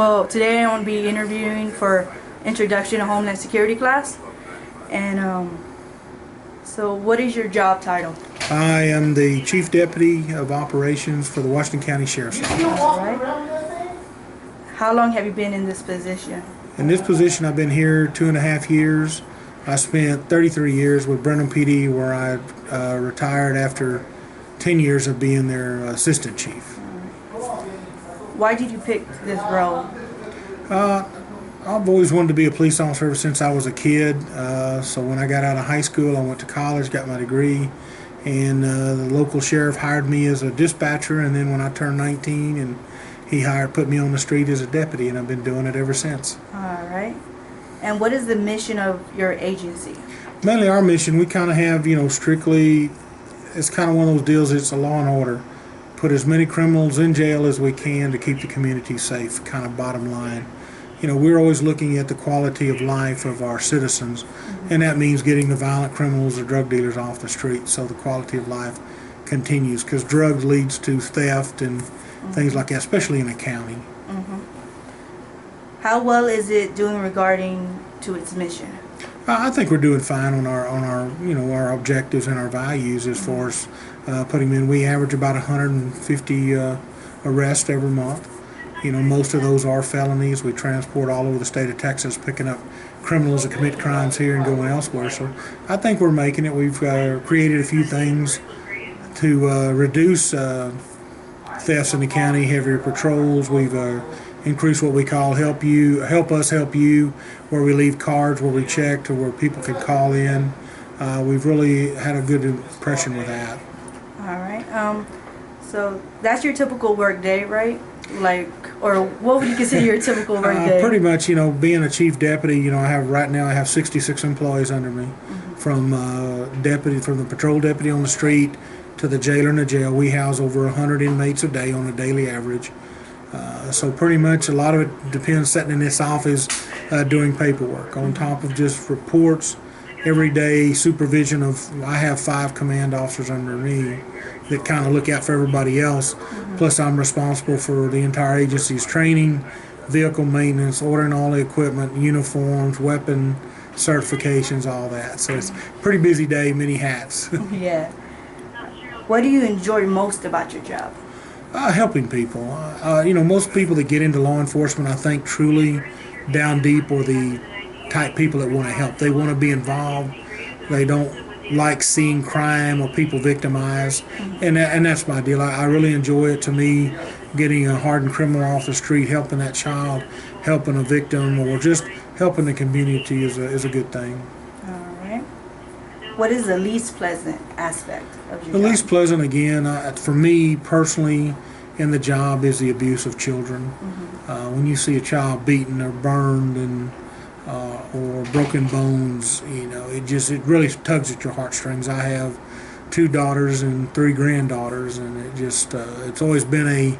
Well, today I'm going to be interviewing for Introduction to Homeland Security class. And so what is your job title? I am the Chief Deputy of Operations for the Washington County Sheriff's Office. All right. How long have you been in this position? In this position, I've been here 2.5 years. I spent 33 years with Brenham PD, where I retired after 10 years of being their assistant chief. Why did you pick this role? I've always wanted to be a police officer ever since I was a kid. So when I got out of high school, I went to college, got my degree, and the local sheriff hired me as a dispatcher. And then when I turned 19, and he put me on the street as a deputy, and I've been doing it ever since. All right. And what is the mission of your agency? Mainly our mission, we kind of have, strictly, it's kind of one of those deals, it's a law and order. Put as many criminals in jail as we can to keep the community safe, kind of bottom line. We're always looking at the quality of life of our citizens, and that means getting the violent criminals or drug dealers off the street so the quality of life continues, because drugs leads to theft and things like that, especially in the county. How well is it doing regarding to its mission? I think we're doing fine on our objectives and our values as far as putting them in. We average about 150 arrests every month. Most of those are felonies. We transport all over the state of Texas, picking up criminals that commit crimes here and going elsewhere. So I think we're making it. We've created a few things to reduce thefts in the county, heavier patrols. We've increased what we call help us help you, where we leave cards where we check to where people can call in. We've really had a good impression with that. All right. So that's your typical work day, right? Or what would you consider your typical work day? Pretty much, being a chief deputy, right now I have 66 employees under me, from the patrol deputy on the street to the jailer in the jail. We house over 100 inmates a day on a daily average. So pretty much a lot of it depends sitting in this office doing paperwork on top of just reports, everyday supervision of. I have 5 command officers under me that kind of look out for everybody else. Plus I'm responsible for the entire agency's training, vehicle maintenance, ordering all the equipment, uniforms, weapon certifications, all that. So it's a pretty busy day, many hats. Yeah. What do you enjoy most about your job? Helping people. Most people that get into law enforcement, I think, truly down deep are the type people that want to help. They want to be involved. They don't like seeing crime or people victimized, and that's my deal. I really enjoy it. To me, getting a hardened criminal off the street, helping that child, helping a victim, or just helping the community is a good thing. All right. What is the least pleasant aspect of your job? The least pleasant, again, for me personally, in the job is the abuse of children. When you see a child beaten or burned and or broken bones, it really tugs at your heartstrings. I have 2 daughters and 3 granddaughters, and it's always been a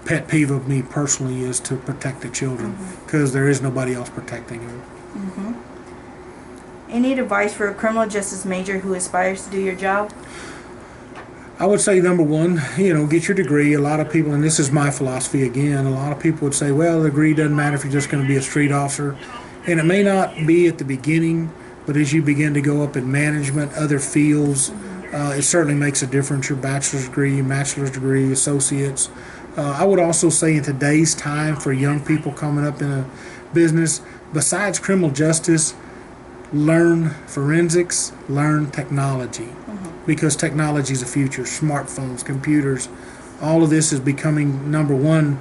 pet peeve of me personally, is to protect the children, because there is nobody else protecting them. Any advice for a criminal justice major who aspires to do your job? I would say, number one, get your degree. A lot of people, and this is my philosophy again, a lot of people would say, well, the degree doesn't matter if you're just going to be a street officer. And it may not be at the beginning, but as you begin to go up in management, other fields, it certainly makes a difference. Your bachelor's degree, associates. I would also say, in today's time, for young people coming up in a business, besides criminal justice, learn forensics, learn technology, because technology is the future. Smartphones, computers, all of this is becoming, number one,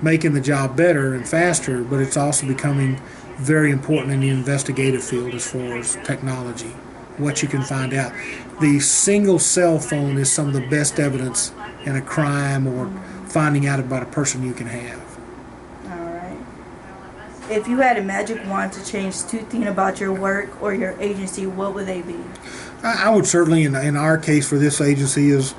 making the job better and faster, but it's also becoming very important in the investigative field as far as technology, what you can find out. The single cell phone is some of the best evidence in a crime or finding out about a person you can have. All right. If you had a magic wand to change 2 things about your work or your agency, what would they be? I would certainly, in our case for this agency, is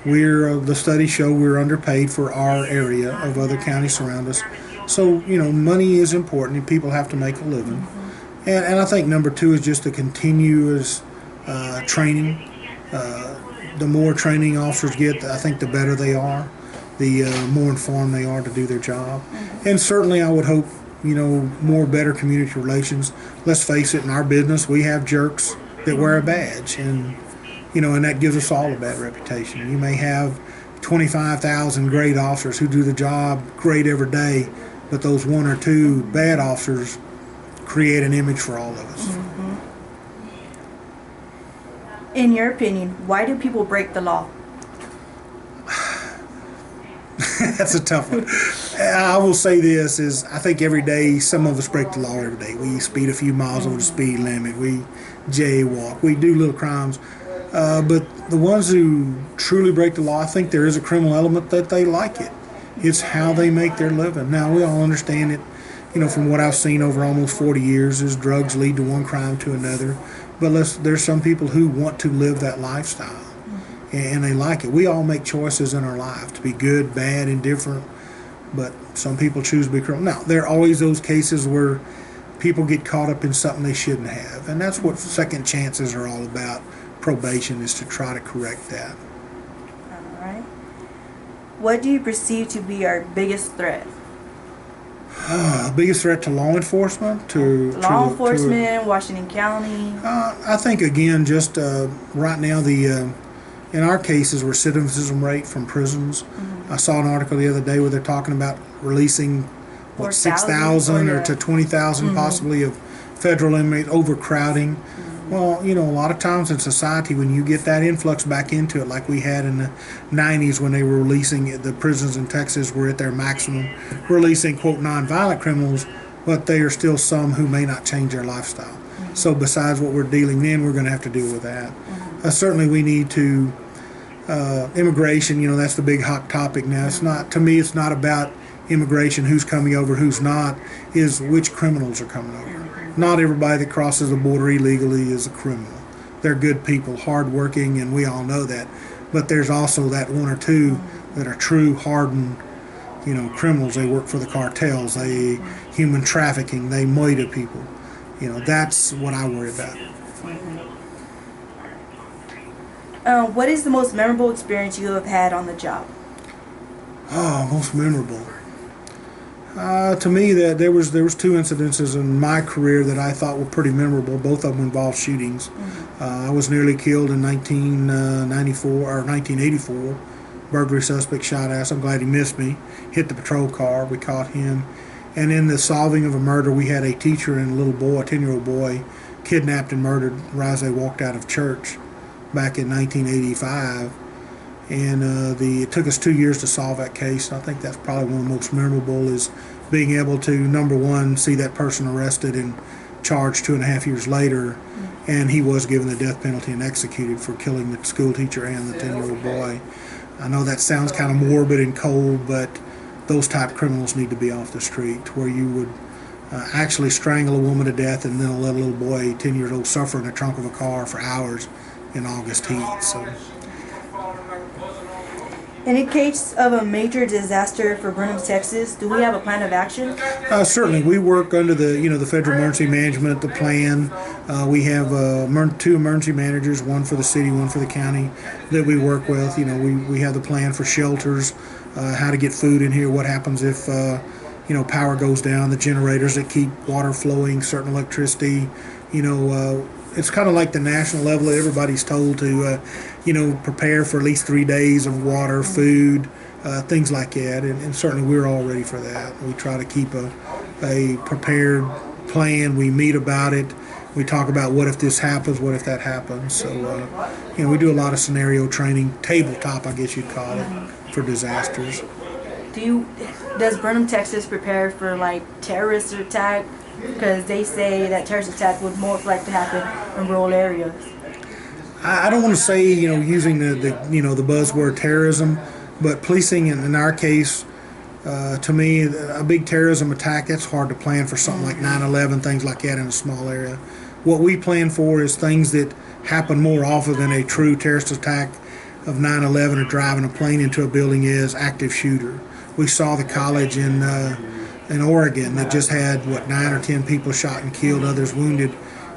the studies show we're underpaid for our area of other counties around us. So, money is important and people have to make a living. And I think number 2 is just the continuous training. The more training officers get, I think the better they are. the more informed they are to do their job. And certainly I would hope, more better community relations. Let's face it, in our business, we have jerks that wear a badge, and and that gives us all a bad reputation. You may have 25,000 great officers who do the job great every day, but those one or two bad officers create an image for all of us. In your opinion, why do people break the law? That's a tough one. I will say this is I think every day some of us break the law every day. We speed a few miles over the speed limit. We jaywalk. We do little crimes. But the ones who truly break the law, I think there is a criminal element that they like it. It's how they make their living. Now, we all understand it, from what I've seen over almost 40 years, is drugs lead to one crime to another. But there's some people who want to live that lifestyle, and they like it. We all make choices in our life to be good, bad, indifferent, but some people choose to be criminal. Now, there are always those cases where people get caught up in something they shouldn't have, and that's what second chances are all about. Probation is to try to correct that. All right. What do you perceive to be our biggest threat? Biggest threat to law enforcement? Law enforcement, Washington County? I think, again, just right now, in our cases, recidivism rate from prisons. I saw an article the other day where they're talking about releasing, 6,000 or to 20,000 possibly of federal inmates, overcrowding. Well, a lot of times in society, when you get that influx back into it, like we had in the 90s when they were releasing, the prisons in Texas were at their maximum, releasing, quote, nonviolent criminals, but there are still some who may not change their lifestyle. So besides what we're dealing in, we're going to have to deal with that. Certainly we need to, immigration, that's the big hot topic now. It's not, to me, it's not about immigration, who's coming over, who's not, is which criminals are coming over. Not everybody that crosses the border illegally is a criminal. They're good people, hardworking, and we all know that. But there's also that one or two that are true hardened, criminals. They work for the cartels, they human trafficking, they murder people. That's what I worry about. What is the most memorable experience you have had on the job? Oh, most memorable. To me, that there was two incidences in my career that I thought were pretty memorable. Both of them involved shootings. I was nearly killed in 1994 or 1984. Burglary suspect shot us. I'm glad he missed me. Hit the patrol car. We caught him. And in the solving of a murder, we had a teacher and a little boy, a 10-year-old boy, kidnapped and murdered right as they walked out of church back in 1985. And it took us 2 years to solve that case. I think that's probably one of the most memorable, is being able to, number one, see that person arrested and charged 2.5 years later, and he was given the death penalty and executed for killing the school teacher and the 10-year-old boy. I know that sounds kind of morbid and cold, but those type criminals need to be off the street, where you would actually strangle a woman to death and then let a little boy, 10 years old, suffer in the trunk of a car for hours in August heat. So. In the case of a major disaster for Burnham, Texas, do we have a plan of action? Certainly, we work under the Federal Emergency Management, the plan. We have two emergency managers, one for the city, one for the county, that we work with. We have the plan for shelters, how to get food in here, what happens if power goes down, the generators that keep water flowing, certain electricity. It's kind of like the national level. Everybody's told to, prepare for at least 3 days of water, food, things like that. And certainly we're all ready for that. We try to keep a prepared plan. We meet about it. We talk about what if this happens, what if that happens. So, we do a lot of scenario training, tabletop, I guess you'd call it, for disasters. Does Burnham, Texas prepare for terrorist attack? Because they say that terrorist attack would most likely happen in rural areas. I don't want to say, using the buzzword terrorism, but policing in our case, to me, a big terrorism attack, that's hard to plan for something like 9/11, things like that in a small area. What we plan for is things that happen more often than a true terrorist attack of 9/11 or driving a plane into a building is active shooter. We saw the college in Oregon that just had 9 or 10 people shot and killed, others wounded.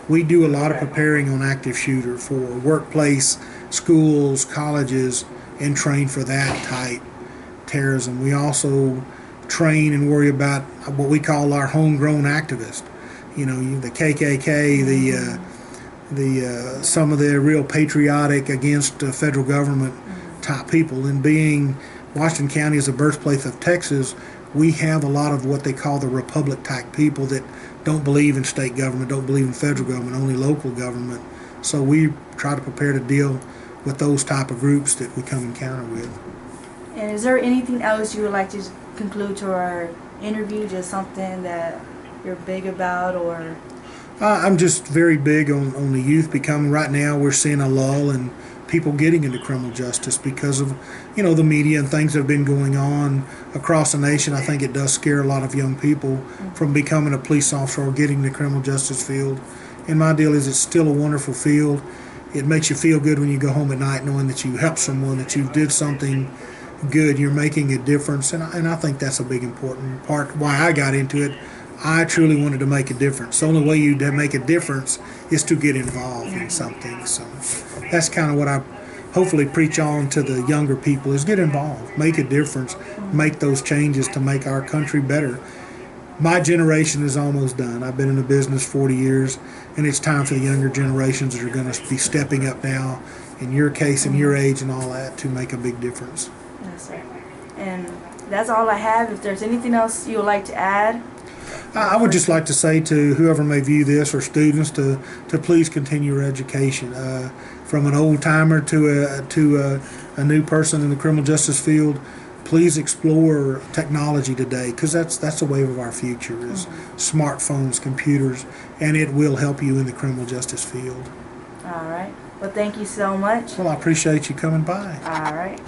We do a lot of preparing on active shooter for workplace, schools, colleges, and train for that type terrorism. We also train and worry about what we call our homegrown activists. You know, the KKK, the some of the real patriotic against federal government type people. And being Washington County is the birthplace of Texas, we have a lot of what they call the republic type people that don't believe in state government, don't believe in federal government, only local government. So we try to prepare to deal with those type of groups that we come encounter with. And is there anything else you would like to conclude to our interview? Just something that you're big about, or? I'm just very big on the youth becoming. Right now we're seeing a lull in people getting into criminal justice because of, you know, the media and things that have been going on across the nation. I think it does scare a lot of young people from becoming a police officer or getting in the criminal justice field. And my deal is it's still a wonderful field. It makes you feel good when you go home at night knowing that you helped someone, that you did something good, you're making a difference. And I think that's a big important part why I got into it. I truly wanted to make a difference. The only way you make a difference is to get involved in something. So that's kind of what I hopefully preach on to the younger people, is get involved, make a difference, make those changes to make our country better. My generation is almost done. I've been in the business 40 years, and it's time for the younger generations that are going to be stepping up now, in your case, in your age and all that, to make a big difference. Yes, sir. And that's all I have. If there's anything else you would like to add? I would just like to say to whoever may view this, or students, to please continue your education. From an old timer to a new person in the criminal justice field, please explore technology today, because that's the wave of our future, is smartphones, computers, and it will help you in the criminal justice field. All right. Well, thank you so much. Well, I appreciate you coming by. All right.